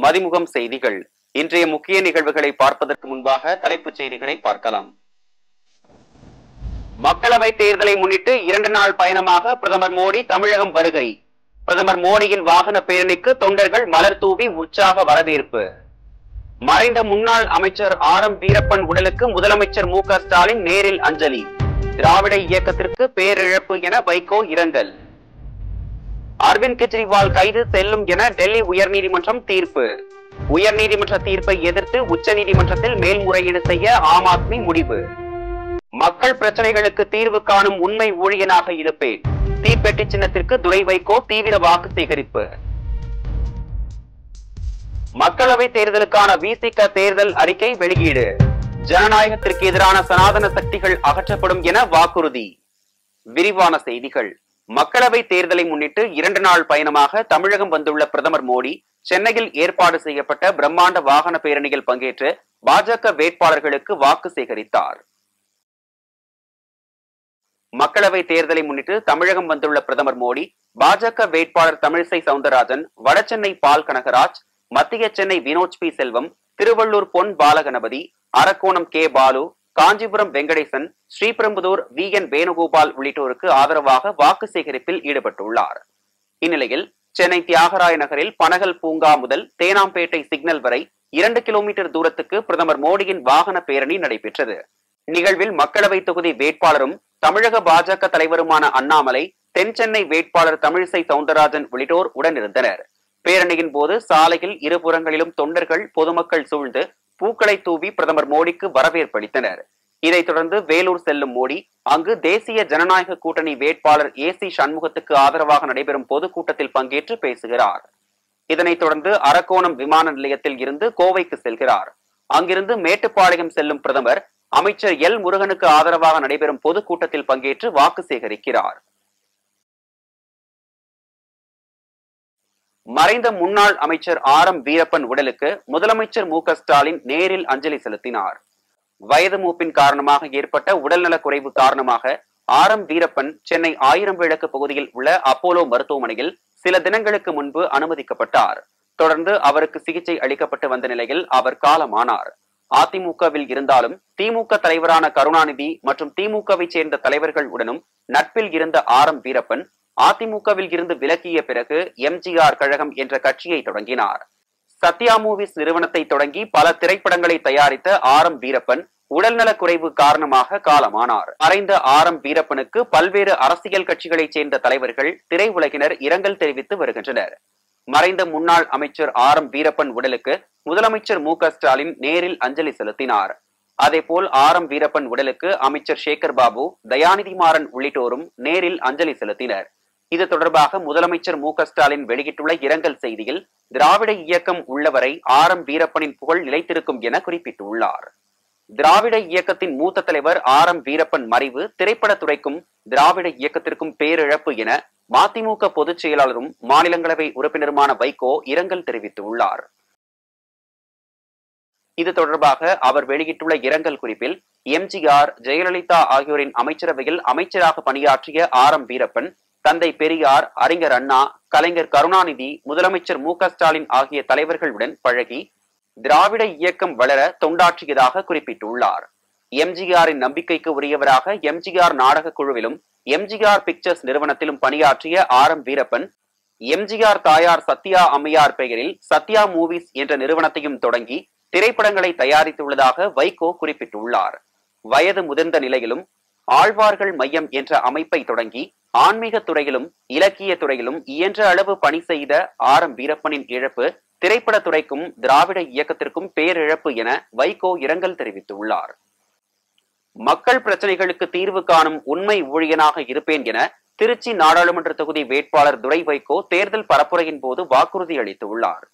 மதிமுகம் செய்திகள். இன்றைய முக்கிய நிகழ்வுகளை பார்ப்பதற்கு முன்பாக தலைப்புச் செய்திகளை பார்க்கலாம். மக்களவை தேர்தலை முன்னிட்டு 2 நாள் பயணமாக பிரதமர் மோடி தமிழகம் வருகை. பிரதமர் மோடியின் வாகன பேரணிக்கு தொண்டர்கள் மலர் தூவி உற்சாக வரவேற்பு. மறைந்த முன்னாள் அமைச்சர் ஆர்.எம். வீரப்பன் உடலுக்கு முதலமைச்சர் மு.க. ஸ்டாலின் நேரில் அஞ்சலி. திராவிட இயக்கத்திற்கு பேரிழப்பு என வைகோ இரங்கல். அரவிந்த் கெஜ்ரிவால் கைது செல்லும் என டெல்லி உயர்நீதிமன்றம் தீர்ப்பு. உயர்நீதிமன்ற தீர்ப்பை எதிர்த்து உச்சநீதிமன்றத்தில் மேல்முறையீடு செய்ய ஆம் ஆத்மி முடிவு. மக்கள் பிரச்சனைகளுக்கு தீர்வு காணும் உண்மை ஊழியனாக இருப்பேன். தீப்பெட்டி சின்னத்திற்கு துரை வைகோ தீவிர வாக்கு சேகரிப்பு. மக்களவை தேர்தலுக்கான விசிக தேர்தல் அறிக்கை வெளியீடு. ஜனநாயகத்திற்கு எதிரான சனாதன சக்திகள் அகற்றப்படும் என வாக்குறுதி. விரிவான செய்திகள். மக்களவை தேர்தலை முன்னிட்டு 2 நாள் பயணமாக தமிழகம் வந்துள்ள பிரதமர் மோடி சென்னையில் ஏற்பாடு செய்யப்பட்ட பிரம்மாண்ட வாகன பேரணியில் பங்கேற்று பாஜக வேட்பாளர்களுக்கு வாக்கு சேகரித்தார். மக்களவை தேர்தலை முன்னிட்டு தமிழகம் வந்துள்ள பிரதமர் மோடி பாஜக வேட்பாளர் தமிழிசை சவுந்தரராஜன், வடசென்னை பால் கனகராஜ், மத்திய Chennai Vinoth P Selvam, Tiruvallur Pon Balaganapathy, Arakkonam K Balu, Kanchipuram Venkatesan, Sriperumbudur V N Venugopal உள்ளிட்டோருக்கு ஆதரவாக வாக்கு சேகரிப்பில் ஈடுபட்டுள்ளார். இந்நிலையில் சென்னை தியாகராய நகரில் பனகல் பூங்கா முதல் தேனாம்பேட்டை சிக்னல் வரை 2 கிலோமீட்டர் தூரத்துக்கு பிரதமர் மோடியின் வாகன பேரணி நடைபெற்றது. நிகழ்வில் மக்களவை தொகுதி வேட்பாளரும் தமிழக பாஜக தலைவருமான அண்ணாமலை, தென் சென்னை வேட்பாளர் தமிழிசை சவுந்தரராஜன் உள்ளிட்டோர் உடனிருந்தனர். பேரணியின் போது சாலையில் இருபுறங்களிலும் தொண்டர்கள், பொதுமக்கள் சூழ்ந்து பூக்களை தூவி பிரதமர் மோடிக்கு வரவேற்பளித்தனர். இதைத் தொடர்ந்து வேலூர் செல்லும் மோடி அங்கு தேசிய ஜனநாயக கூட்டணி வேட்பாளர் ஏ.சி. சண்முகத்துக்கு ஆதரவாக நடைபெறும் பொதுக்கூட்டத்தில் பங்கேற்று பேசுகிறார். இதனைத் தொடர்ந்து அரக்கோணம் விமான நிலையத்தில் இருந்து கோவைக்கு செல்கிறார். அங்கிருந்து மேட்டுப்பாளையம் செல்லும் பிரதமர் அமைச்சர் எல். முருகனுக்கு ஆதரவாக நடைபெறும் பொதுக்கூட்டத்தில் பங்கேற்று வாக்கு சேகரிக்கிறார். மறைந்த முன்னாள் அமைச்சர் ஆர்.எம். வீரப்பன் உடலுக்கு முதலமைச்சர் மு.க. ஸ்டாலின் நேரில் அஞ்சலி செலுத்தினார். வயது மூப்பின் காரணமாக ஏற்பட்ட உடல்நலக் குறைவு காரணமாக ஆர்.எம். வீரப்பன் சென்னை 1000 விளக்கு பகுதியில் உள்ள அப்போலோ மருத்துவமனையில் சில தினங்களுக்கு முன்பு அனுமதிக்கப்பட்டார். தொடர்ந்து அவருக்கு சிகிச்சை அளிக்கப்பட்டு வந்த நிலையில் அவர் காலமானார். அதிமுகவில் இருந்தாலும் திமுக தலைவரான கருணாநிதி மற்றும் திமுகவை சேர்ந்த தலைவர்கள் உடனும் நட்பில் இருந்த ஆர்.எம். வீரப்பன் அதிமுகவில் இருந்து விலகிய பிறகு எம்.ஜி.ஆர். கழகம் என்ற கட்சியை தொடங்கினார். சத்யா மூவிஸ் நிறுவனத்தை தொடங்கி பல திரைப்படங்களை தயாரித்த ஆர்.எம். வீரப்பன் உடல்நலக் குறைவு காரணமாக காலமானார். மறைந்த ஆர்.எம். வீரப்பனுக்கு பல்வேறு அரசியல் கட்சிகளைச் சேர்ந்த தலைவர்கள், திரையுலகினர் இரங்கல் தெரிவித்து வருகின்றனர். மறைந்த முன்னாள் அமைச்சர் ஆர்.எம். வீரப்பன் உடலுக்கு முதலமைச்சர் மு.க. ஸ்டாலின் நேரில் அஞ்சலி செலுத்தினார். அதேபோல் ஆர்.எம். வீரப்பன் உடலுக்கு அமைச்சர் சேகர் பாபு, தயாநிதி மாறன் உள்ளிட்டோரும் நேரில் அஞ்சலி செலுத்தினர். இது தொடர்பாக முதலமைச்சர் மு.க. ஸ்டாலின் வெளியிட்டுள்ள இரங்கல் செய்தியில், திராவிட இயக்கம் உள்ளவரை ஆர்.எம். வீரப்பனின் புகழ் நிலைத்திருக்கும் என குறிப்பிட்டுள்ளார். திராவிட இயக்கத்தின் மூத்த தலைவர் ஆர்.எம். வீரப்பன் மறைவு திரைப்படத்துறைக்கும் திராவிட இயக்கத்திற்கும் பேரிழப்பு என மதிமுக பொதுச் செயலாளரும் மாநிலங்களவை உறுப்பினருமான வைகோ இரங்கல் தெரிவித்துள்ளார். இது தொடர்பாக அவர் வெளியிட்டுள்ள இரங்கல் குறிப்பில், எம்.ஜி.ஆர்., ஜெயலலிதா ஆகியோரின் அமைச்சரவையில் அமைச்சராக பணியாற்றிய ஆர்.எம். வீரப்பன் தந்தை பெரியார், அறிஞர் அண்ணா, கலைஞர் கருணாநிதி, முதலமைச்சர் மு.க. ஸ்டாலின் ஆகிய தலைவர்களுடன் பழகி திராவிட இயக்கம் வளர தொண்டாற்றியதாக குறிப்பிட்டுள்ளார். எம்.ஜி.ஆரின் நம்பிக்கைக்கு உரியவராக எம்.ஜி.ஆர். நாடக குழுவிலும் எம்.ஜி.ஆர். பிக்சர்ஸ் நிறுவனத்திலும் பணியாற்றிய ஆர்.எம். வீரப்பன் எம்.ஜி.ஆர். தாயார் சத்யா அம்மையார் பெயரில் சத்யா மூவிஸ் என்ற நிறுவனத்தையும் தொடங்கி திரைப்படங்களை தயாரித்துள்ளதாக வைகோ குறிப்பிட்டுள்ளார். வயது முதிர்ந்த நிலையிலும் ஆழ்வார்கள் மையம் என்ற அமைப்பை தொடங்கி ஆன்மீக துறையிலும் இலக்கிய துறையிலும் இயன்ற அளவு பணி செய்த ஆர்.எம். வீரப்பனின் இழப்பு திரைப்படத்துறைக்கும் திராவிட இயக்கத்திற்கும் பேரிழப்பு என வைகோ இரங்கல் தெரிவித்துள்ளார். மக்கள் பிரச்சனைகளுக்கு தீர்வு காணும் உண்மை ஊழியனாக இருப்பேன் என திருச்சி நாடாளுமன்ற தொகுதி வேட்பாளர் துரை வைகோ தேர்தல் பரப்புரையின் போது வாக்குறுதி அளித்துள்ளார்.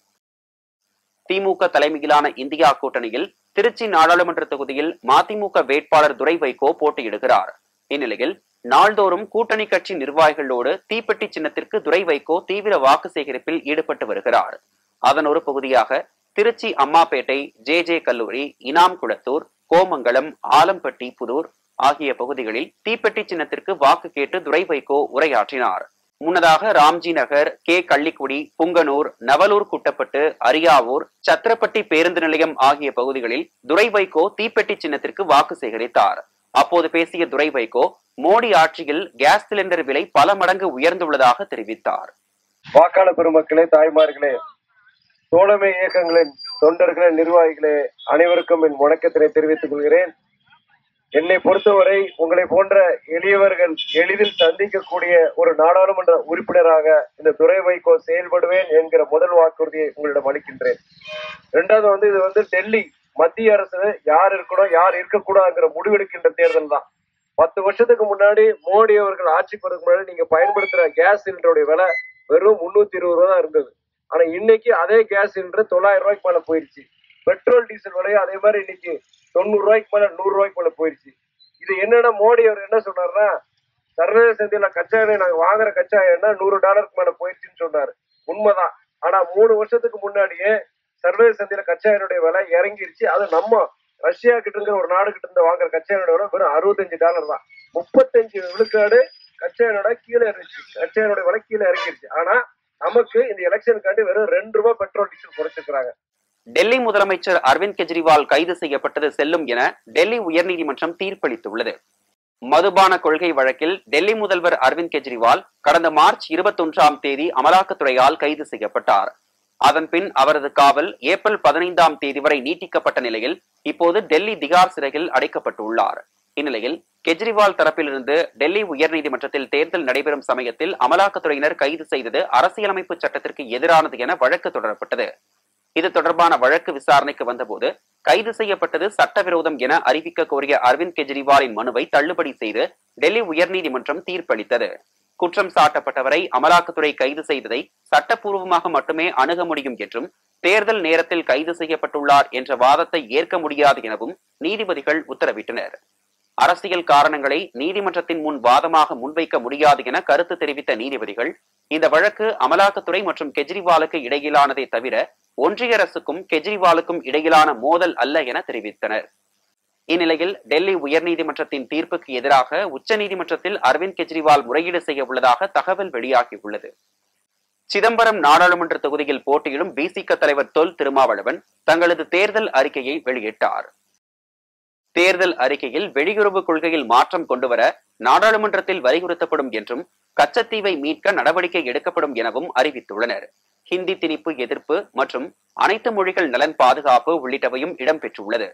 திமுக தலைமையிலான இந்தியா கூட்டணியில் திருச்சி நாடாளுமன்ற தொகுதியில் மதிமுக வேட்பாளர் துரை வைகோ போட்டியிடுகிறார். இந்நிலையில் நாள்தோறும் கூட்டணி கட்சி நிர்வாகிகளோடு தீப்பெட்டி சின்னத்திற்கு துரை வைகோ தீவிர வாக்கு சேகரிப்பில் ஈடுபட்டு வருகிறார். அதன் ஒரு பகுதியாக திருச்சி அம்மாப்பேட்டை, ஜே கல்லூரி, இனாம் குளத்தூர், கோமங்கலம், ஆலம்பட்டி, புதூர் ஆகிய பகுதிகளில் தீப்பெட்டி சின்னத்திற்கு வாக்கு கேட்டு துரை வைகோ உரையாற்றினார். முன்னதாக ராம்ஜி நகர், கே கள்ளிக்குடி, புங்கனூர், நவலூர் குட்டப்பட்டு, அரியாவூர், சத்திரப்பட்டி பேருந்து நிலையம் ஆகிய பகுதிகளில் துரை வைகோ தீப்பெட்டி சின்னத்திற்கு வாக்கு சேகரித்தார். அப்போது பேசிய துரை வைகோ, மோடி ஆட்சியில் கேஸ் சிலிண்டர் விலை பல மடங்கு உயர்ந்துள்ளதாக தெரிவித்தார். வாக்காளர் பெருமக்களே, தாய்மார்களே, தோழமை இயக்கங்களின் தொண்டர்களே, நிர்வாகிகளே, அனைவருக்கும் என் வணக்கத்தினை தெரிவித்துக் கொள்கிறேன். என்னை பொறுத்தவரை உங்களை போன்ற எளியவர்கள் எளிதில் சந்திக்கக்கூடிய ஒரு நாடாளுமன்ற உறுப்பினராக இந்த துரை வைகோ செயல்படுவேன் என்கிற முதல் வாக்குறுதியை உங்களிடம் அளிக்கின்றேன். இரண்டாவது இது டெல்லி மத்திய அரசு யார் இருக்கணும் யார் இருக்கக்கூடாதுங்கிற முடிவெடுக்கின்ற தேர்தல் தான். 10 வருஷத்துக்கு முன்னாடி மோடி அவர்கள் ஆட்சிக்கு வரதுக்கு முன்னாடி நீங்க பயன்படுத்துற கேஸ் சிலிண்டருடைய விலை வெறும் 320 ரூபா தான் இருந்தது. ஆனா இன்னைக்கு அதே கேஸ் சிலிண்டர் 900 ரூபாய்க்கு மேல போயிருச்சு. பெட்ரோல் டீசல் விலையும் அதே மாதிரி இன்னைக்கு 90 ரூபாய்க்கு மேல 100 ரூபாய்க்கு மேல போயிருச்சு. இது என்னன்னா மோடி அவர் என்ன சொன்னார்னா, சர்வதேச சந்தையில கச்சா எண்ணெய் நாங்க வாங்குற கச்சா எண்ணெய் $100 மேல போயிருச்சுன்னு சொன்னாரு. உண்மைதான். ஆனா 3 வருஷத்துக்கு முன்னாடியே சர்வதேச சந்தையில கச்சா எண்ணெயுடைய விலை இறங்கிருச்சு. அது நம்ம ரஷ்யா கிட்ட இருக்கிற ஒரு நாடு கிட்ட இருந்து வாங்குற கச்சா எண்ணெயோட வெறும் $65 தான். 35 விழுக்காடு கச்சா எண்ணெயோட கீழே இருந்துச்சு. கச்சா எண்ணெயோட விலை கீழே இறங்கிருச்சு. ஆனா நமக்கு இந்த எலெக்ஷனுக்காண்டி வெறும் 2 ரூபாய் பெட்ரோல் டீசல் குறைச்சிருக்காங்க. டெல்லி முதலமைச்சர் அரவிந்த் கெஜ்ரிவால் கைது செய்யப்பட்டது செல்லும் என டெல்லி உயர்நீதிமன்றம் தீர்ப்பளித்துள்ளது. மதுபான கொள்கை வழக்கில் டெல்லி முதல்வர் அரவிந்த் கெஜ்ரிவால் கடந்த மார்ச் 21ஆம் தேதி அமலாக்கத்துறையால் கைது செய்யப்பட்டார். அதன்பின் அவரது காவல் ஏப்ரல் 15ஆம் தேதி வரை நீட்டிக்கப்பட்ட நிலையில் இப்போது டெல்லி திகார் சிறையில் அடைக்கப்பட்டுள்ளார். இந்நிலையில் கெஜ்ரிவால் தரப்பிலிருந்து டெல்லி உயர்நீதிமன்றத்தில் தேர்தல் நடைபெறும் சமயத்தில் அமலாக்கத்துறையினர் கைது செய்தது அரசியலமைப்பு சட்டத்திற்கு எதிரானது என வழக்கு தொடரப்பட்டது. இது தொடர்பான வழக்கு விசாரணைக்கு வந்தபோது கைது செய்யப்பட்டது சட்டவிரோதம் என அறிவிக்க கோரிய அரவிந்த் கெஜ்ரிவாலின் மனுவை தள்ளுபடி செய்து டெல்லி உயர்நீதிமன்றம் தீர்ப்பளித்தது. குற்றம் சாட்டப்பட்டவரை அமலாக்கத்துறை கைது செய்ததை சட்டப்பூர்வமாக மட்டுமே அணுக முடியும் என்றும், தேர்தல் நேரத்தில் கைது செய்யப்பட்டுள்ளார் என்ற வாதத்தை ஏற்க முடியாது எனவும் நீதிபதிகள் உத்தரவிட்டனர். அரசியல் காரணங்களை நீதிமன்றத்தின் முன் வாதமாக முன்வைக்க முடியாது என கருத்து தெரிவித்த நீதிபதிகள், இந்த வழக்கு அமலாக்கத்துறை மற்றும் கெஜ்ரிவாலுக்கு இடையிலானதை தவிர ஒன்றிய அரசுக்கும் கெஜ்ரிவாலுக்கும் இடையிலான மோதல் அல்ல என தெரிவித்தனர். இந்நிலையில் டெல்லி உயர்நீதிமன்றத்தின் தீர்ப்புக்கு எதிராக உச்சநீதிமன்றத்தில் அரவிந்த் கெஜ்ரிவால் முறையீடு செய்ய உள்ளதாக தகவல் வெளியாகியுள்ளது. சிதம்பரம் நாடாளுமன்ற தொகுதியில் போட்டியிடும் பிசிக தலைவர் தொல் திருமாவளவன் தங்களது தேர்தல் அறிக்கையை வெளியிட்டார். தேர்தல் அறிக்கையில் வெளியுறவு கொள்கையில் மாற்றம் கொண்டுவர நாடாளுமன்றத்தில் வலியுறுத்தப்படும் என்றும், கச்சத்தீவை மீட்க நடவடிக்கை எடுக்கப்படும் எனவும் அறிவித்துள்ளனர். ஹிந்தி திணிப்பு எதிர்ப்பு மற்றும் அனைத்து மொழிகள் நலன் பாதுகாப்பு உள்ளிட்டவையும் இடம்பெற்றுள்ளது.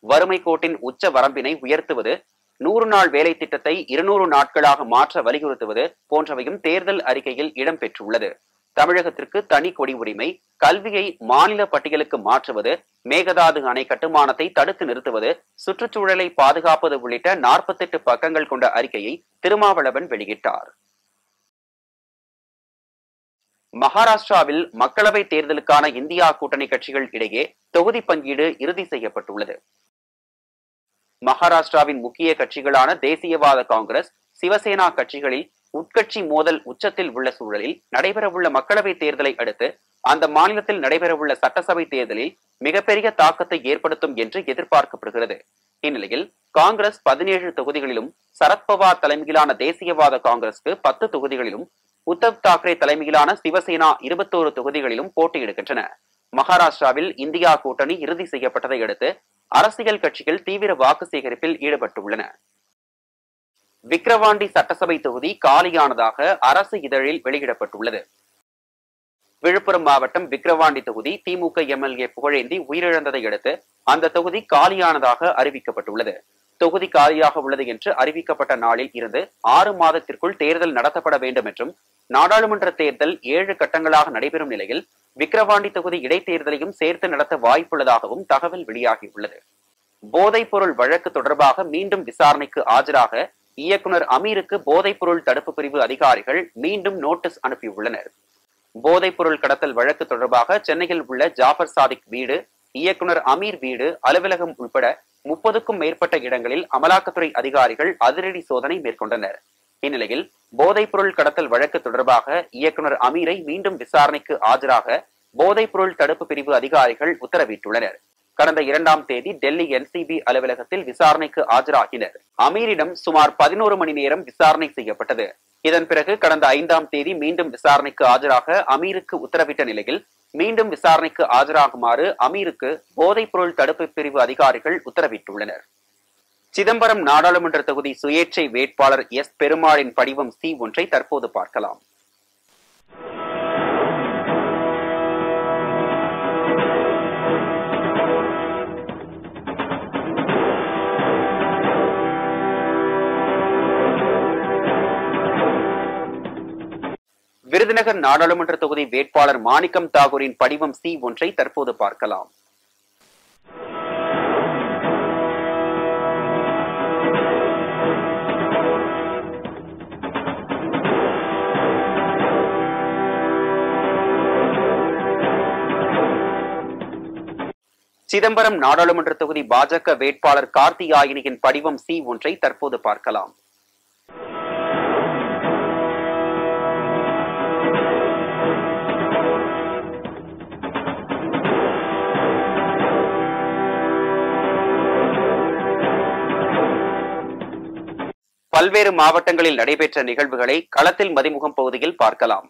வறுமை கோட்டின் உச்ச வரம்பினை உயர்த்துவது, 100 நாள் வேலை திட்டத்தை 200 நாட்களாக மாற்ற வலியுறுத்துவது போன்றவையும் தேர்தல் அறிக்கையில் இடம்பெற்றுள்ளது. தமிழகத்திற்கு தனி கொடி உரிமை, கல்வியை மாநில பட்டியலுக்கு மாற்றுவது, மேகதாது அணை கட்டுமானத்தை தடுத்து நிறுத்துவது, சுற்றுச்சூழலை பாதுகாப்பது உள்ளிட்ட 48 பக்கங்கள் கொண்ட அறிக்கையை திருமாவளவன் வெளியிட்டார். மகாராஷ்டிராவில் மக்களவை தேர்தலுக்கான இந்தியா கூட்டணி கட்சிகள் இடையே தொகுதி பங்கீடு இறுதி செய்யப்பட்டுள்ளது. மகாராஷ்டிராவின் முக்கிய கட்சிகளான தேசியவாத காங்கிரஸ், சிவசேனா கட்சிகளில் உட்கட்சி மோதல் உச்சத்தில் உள்ள சூழலில் நடைபெறவுள்ள மக்களவை தேர்தலை அடுத்து அந்த மாநிலத்தில் நடைபெறவுள்ள சட்டசபை தேர்தலில் மிகப்பெரிய தாக்கத்தை ஏற்படுத்தும் என்று எதிர்பார்க்கப்படுகிறது. இந்நிலையில் காங்கிரஸ் 17 தொகுதிகளிலும், சரத்பவார் தலைமையிலான தேசியவாத காங்கிரஸ்க்கு 10 தொகுதிகளிலும், உத்தவ் தாக்கரே தலைமையிலான சிவசேனா 21 தொகுதிகளிலும் போட்டியிடுகின்றன. மகாராஷ்டிராவில் இந்தியா கூட்டணி இறுதி செய்யப்பட்டதை அடுத்து அரசியல் கட்சிகள் தீவிர வாக்கு சேகரிப்பில் ஈடுபட்டுள்ளன. விக்கிரவாண்டி சட்டசபை தொகுதி காலியானதாக அரசு இதழில் வெளியிடப்பட்டுள்ளது. விழுப்புரம் மாவட்டம் விக்கிரவாண்டி தொகுதி திமுக எம்எல்ஏ புகழேந்தி உயிரிழந்ததை அடுத்து அந்த தொகுதி காலியானதாக அறிவிக்கப்பட்டுள்ளது. தொகுதி காலியாக உள்ளது என்று அறிவிக்கப்பட்ட நாளில் இருந்து 6 மாதத்திற்குள் தேர்தல் நடத்தப்பட வேண்டும் என்றும், நாடாளுமன்ற தேர்தல் 7 கட்டங்களாக நடைபெறும் நிலையில் விக்கிரவாண்டி தொகுதி இடைத்தேர்தலையும் சேர்த்து நடத்த வாய்ப்புள்ளதாகவும் தகவல் வெளியாகியுள்ளது. போதைப் பொருள் வழக்கு தொடர்பாக மீண்டும் விசாரணைக்கு ஆஜராக இயக்குனர் அமீருக்கு போதைப் பொருள் தடுப்பு பிரிவு அதிகாரிகள் மீண்டும் நோட்டீஸ் அனுப்பியுள்ளனர். போதைப் பொருள் கடத்தல் வழக்கு தொடர்பாக சென்னையில் உள்ள ஜாஃபர் சாதிக் வீடு, இயக்குனர் அமீர் வீடு, அலுவலகம் உட்பட 30க்கும் மேற்பட்ட இடங்களில் அமலாக்கத்துறை அதிகாரிகள் அதிரடி சோதனை மேற்கொண்டனர். இந்நிலையில் போதைப் பொருள் கடத்தல் வழக்கு தொடர்பாக இயக்குனர் அமீரை மீண்டும் விசாரணைக்கு ஆஜராக போதைப் பொருள் தடுப்பு பிரிவு அதிகாரிகள் உத்தரவிட்டுள்ளனர். கடந்த 2ஆம் தேதி டெல்லி என்சிபி அலுவலகத்தில் விசாரணைக்கு ஆஜராகினர். அமீரிடம் சுமார் 11 மணி நேரம் விசாரணை செய்யப்பட்டது. இதன் பிறகு கடந்த 5ஆம் தேதி மீண்டும் விசாரணைக்கு ஆஜராக அமீருக்கு உத்தரவிட்ட நிலையில் மீண்டும் விசாரணைக்கு ஆஜராகுமாறு அமீருக்கு போதைப்பொருள் தடுப்பு பிரிவு அதிகாரிகள் உத்தரவிட்டுள்ளனர். சிதம்பரம் நாடாளுமன்ற தொகுதி சுயேட்சை வேட்பாளர் எஸ் பெருமாளின் படிவம் C1 தற்போது பார்க்கலாம். விருதுநகர் நாடாளுமன்ற தொகுதி வேட்பாளர் மாணிக்கம் தாகூரின் படிவம் C1 தற்போது பார்க்கலாம். சிதம்பரம் நாடாளுமன்ற தொகுதி பாஜக வேட்பாளர் கார்த்தியாயினியின் படிவம் C1 தற்போது பார்க்கலாம். பல்வேறு மாவட்டங்களில் நடைபெற்ற நிகழ்வுகளை களத்தில் மதிமுகம் பகுதியில் பார்க்கலாம்.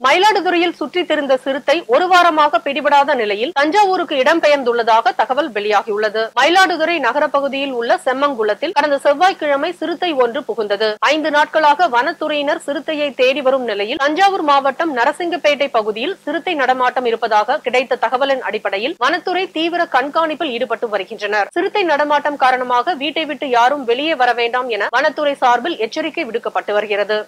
மயிலாடுதுறையில் சுற்றித் திரிந்த சிறுத்தை ஒரு வாரமாக பிடிபடாத நிலையில் தஞ்சாவூருக்கு இடம்பெயர்ந்துள்ளதாக தகவல் வெளியாகியுள்ளது. மயிலாடுதுறை நகர பகுதியில் உள்ள செம்மங்குளத்தில் கடந்த செவ்வாய்க்கிழமை சிறுத்தை ஒன்று புகுந்தது. 5 நாட்களாக வனத்துறையினர் சிறுத்தையை தேடி வரும் நிலையில் தஞ்சாவூர் மாவட்டம் நரசிங்கப்பேட்டை பகுதியில் சிறுத்தை நடமாட்டம் இருப்பதாக கிடைத்த தகவலின் அடிப்படையில் வனத்துறை தீவிர கண்காணிப்பில் ஈடுபட்டு வருகின்றனர். சிறுத்தை நடமாட்டம் காரணமாக வீட்டை விட்டு யாரும் வெளியே வர வேண்டாம் என வனத்துறை சார்பில் எச்சரிக்கை விடுக்கப்பட்டு வருகிறது.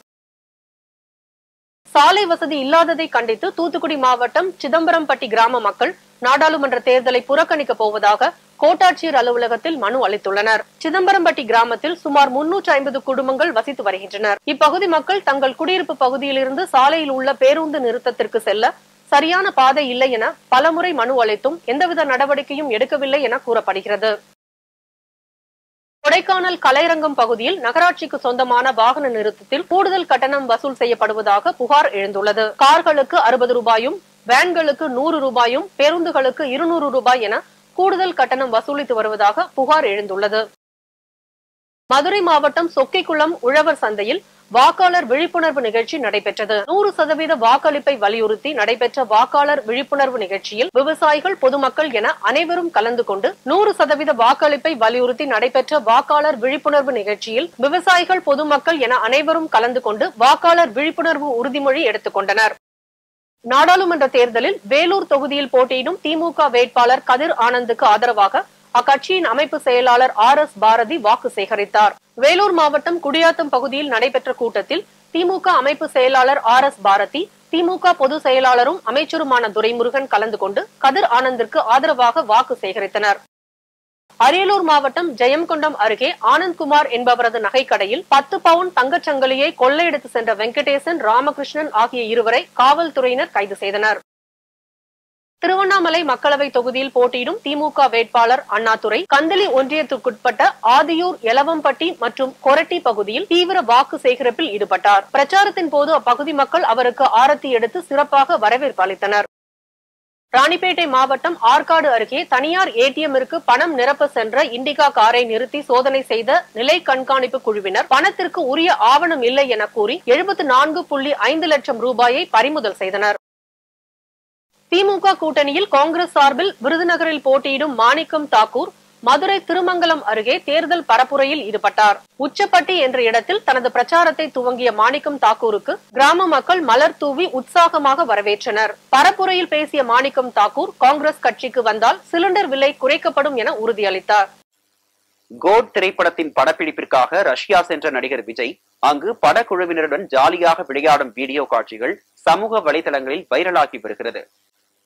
சாலை வசதி இல்லாததை கண்டித்து தூத்துக்குடி மாவட்டம் சிதம்பரம்பட்டி கிராம மக்கள் நாடாளுமன்ற தேர்தலை புறக்கணிக்கப் போவதாக கோட்டாட்சியர் அலுவலகத்தில் மனு அளித்துள்ளனர். சிதம்பரம்பட்டி கிராமத்தில் சுமார் 350 குடும்பங்கள் வசித்து வருகின்றனர். இப்பகுதி மக்கள் தங்கள் குடியிருப்பு பகுதியிலிருந்து சாலையில் உள்ள பேருந்து நிறுத்தத்திற்கு செல்ல சரியான பாதை இல்லை என பலமுறை மனு அளித்தும் எந்தவித நடவடிக்கையும் எடுக்கவில்லை என கூறப்படுகிறது. கொடைக்கானல் கலைரங்கம் பகுதியில் நகராட்சிக்கு சொந்தமான வாகன நிறுத்தத்தில் கூடுதல் கட்டணம் வசூல் செய்யப்படுவதாக புகார் எழுந்துள்ளது. கார்களுக்கு 60 ரூபாயும், வேன்களுக்கு 100 ரூபாயும், பேருந்துகளுக்கு 200 ரூபாய் என கூடுதல் கட்டணம் வசூலித்து வருவதாக புகார் எழுந்துள்ளது. மதுரை மாவட்டம் சொக்கிக்குளம் உழவர் சந்தையில் வாக்காளர் விழிப்புணர்வு நிகழ்ச்சி நடைபெற்றது. 100% வாக்களிப்பை வலியுறுத்தி நடைபெற்ற வாக்காளர் விழிப்புணர்வு நிகழ்ச்சியில் விவசாயிகள், பொதுமக்கள் என அனைவரும் கலந்து கொண்டு 100% வாக்களிப்பை வலியுறுத்தி நடைபெற்ற வாக்காளர் விழிப்புணர்வு நிகழ்ச்சியில் விவசாயிகள், பொதுமக்கள் என அனைவரும் கலந்து கொண்டு வாக்காளர் விழிப்புணர்வு உறுதிமொழி எடுத்துக் கொண்டனர். நாடாளுமன்ற தேர்தலில் வேலூர் தொகுதியில் போட்டியிடும் திமுக வேட்பாளர் கதிர் ஆனந்துக்கு ஆதரவாக அக்கட்சியின் அமைப்பு செயலாளர் RS பாரதி வாக்கு சேகரித்தார். வேலூர் மாவட்டம் குடியாத்தம் பகுதியில் நடைபெற்ற கூட்டத்தில் திமுக அமைப்பு செயலாளர் RS பாரதி, திமுக பொதுச் செயலாளரும் அமைச்சருமான துரைமுருகன் கலந்து கொண்டு கதிர் ஆனந்திற்கு ஆதரவாக வாக்கு சேகரித்தனர். அரியலூர் மாவட்டம் ஜெயங்கொண்டம் அருகே ஆனந்த்குமார் என்பவரது நகைக்கடையில் 10 பவுன் தங்கச்சங்கிலியை கொள்ளையடித்து சென்ற வெங்கடேசன், ராமகிருஷ்ணன் ஆகிய இருவரை காவல்துறையினர் கைது செய்தனர். திருவண்ணாமலை மக்களவை தொகுதியில் போட்டியிடும் திமுக வேட்பாளர் அண்ணாதுரை கந்தளி ஒன்றியத்திற்குட்பட்ட ஆதியூர், எலவம்பட்டி மற்றும் கொரட்டி பகுதியில் தீவிர வாக்கு சேகரிப்பில் ஈடுபட்டார். பிரச்சாரத்தின் போது அப்பகுதி மக்கள் அவருக்கு ஆரத்தி எடுத்து சிறப்பாக வரவேற்பு அளித்தனர். ராணிப்பேட்டை மாவட்டம் ஆற்காடு அருகே தனியார் ATMற்கு பணம் நிரப்ப சென்ற இண்டிகா காரை நிறுத்தி சோதனை செய்த நிலை கண்காணிப்பு குழுவினர் பணத்திற்கு உரிய ஆவணம் இல்லை என கூறி 74.5 லட்சம் ரூபாயை பறிமுதல் செய்தனர். திமுக கூட்டணியில் காங்கிரஸ் சார்பில் விருதுநகரில் போட்டியிடும் மாணிக்கம் தாக்கூர் மதுரை திருமங்கலம் அருகே தேர்தல் பரப்புரையில் ஈடுபட்டார். உச்சப்பட்டி என்ற இடத்தில் தனது பிரச்சாரத்தை துவங்கிய மாணிக்கம் தாக்கூருக்கு கிராம மக்கள் மலர் தூவி உற்சாகமாக வரவேற்றனர். பரப்புரையில் பேசிய மாணிக்கம் தாக்கூர் காங்கிரஸ் கட்சிக்கு வந்தால் சிலிண்டர் விலை குறைக்கப்படும் என உறுதியளித்தார். கோட் திரைப்படத்தின் படப்பிடிப்பிற்காக ரஷ்யா சென்ற நடிகர் விஜய் அங்கு படக்குழுவினருடன் ஜாலியாக விளையாடும் வீடியோ காட்சிகள் சமூக வலைதளங்களில் வைரலாகி வருகிறது.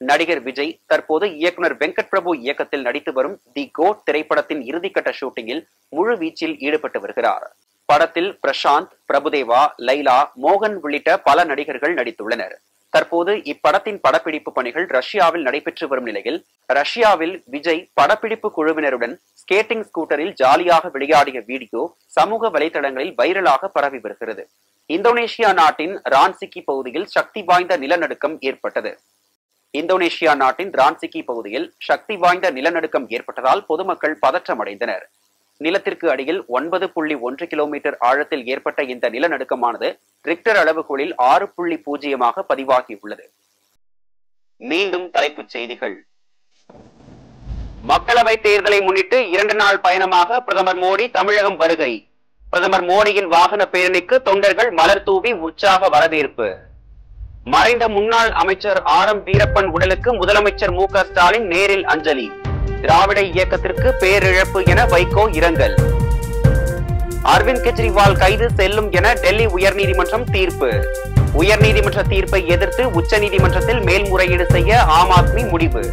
நடிகர் விஜய் தற்போது இயக்குனர் வெங்கட் பிரபு இயக்கத்தில் நடித்து வரும் தி கோட் திரைப்படத்தின் இறுதிக்கட்ட ஷூட்டிங்கில் முழு வீச்சில் ஈடுபட்டு வருகிறார். படத்தில் பிரசாந்த், பிரபுதேவா, லைலா, மோகன் உள்ளிட்ட பல நடிகர்கள் நடித்துள்ளனர். தற்போது இப்படத்தின் படப்பிடிப்பு பணிகள் ரஷ்யாவில் நடைபெற்று வரும் நிலையில் ரஷ்யாவில் விஜய் படப்பிடிப்பு குழுவினருடன் ஸ்கேட்டிங் ஸ்கூட்டரில் ஜாலியாக விளையாடிய வீடியோ சமூக வலைதளங்களில் வைரலாக பரவி வருகிறது. இந்தோனேஷியா நாட்டின் ரான்சிக்கி பகுதியில் சக்தி வாய்ந்த நிலநடுக்கம் ஏற்பட்டது. இந்தோனேஷியா நாட்டின் ரான்சிக்கி பகுதியில் சக்தி வாய்ந்த நிலநடுக்கம் ஏற்பட்டதால் பொதுமக்கள் பதற்றமடைந்தனர். நிலத்திற்கு அடியில் 9.1 கிலோமீட்டர் ஆழத்தில் ஏற்பட்ட இந்த நிலநடுக்கமானது ரிக்டர் அளவுகோலில் 6.0 பதிவாகியுள்ளது. மீண்டும் தலைப்புச் செய்திகள். மக்களவை தேர்தலை முன்னிட்டு 2 நாள் பயணமாக பிரதமர் மோடி தமிழகம் வருகை. பிரதமர் மோடியின் வாகன பேரணிக்கு தொண்டர்கள் மலர் தூவி உற்சாக வரவேற்பு. மறைந்த முன்னாள் அமைச்சர் ஆர்.எம். வீரப்பன் உடலுக்கு முதலமைச்சர் மு.க. ஸ்டாலின் நேரில் அஞ்சலி. திராவிட இயக்கத்திற்கு பேரிழப்பு என வைகோ இரங்கல். அரவிந்த் கெஜ்ரிவால் கைது செல்லும் என டெல்லி உயர்நீதிமன்றம் தீர்ப்பு. உயர்நீதிமன்ற தீர்ப்பை எதிர்த்து உச்சநீதிமன்றத்தில் மேல்முறையீடு செய்ய ஆம் ஆத்மி முடிவு.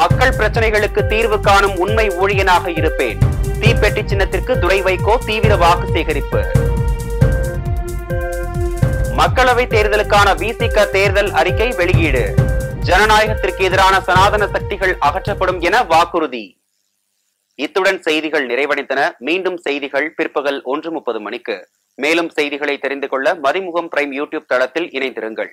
மக்கள் பிரச்சனைகளுக்கு தீர்வு காணும் உண்மை ஊழியனாக இருப்பேன். தீப்பெட்டி சின்னத்திற்கு துரை வைகோ தீவிர வாக்கு சேகரிப்பு. மக்களவை தேர்தலுக்கான விசிக தேர்தல் அறிக்கை வெளியீடு. ஜனநாயகத்திற்கு எதிரான சனாதன சக்திகள் அகற்றப்படும் என வாக்குறுதி. இத்துடன் செய்திகள் நிறைவடைந்தன. மீண்டும் செய்திகள் பிற்பகல் 1:30 மணிக்கு. மேலும் செய்திகளை தெரிந்து கொள்ள மதிமுகம் பிரைம் யூடியூப் தளத்தில் இணைந்திருங்கள்.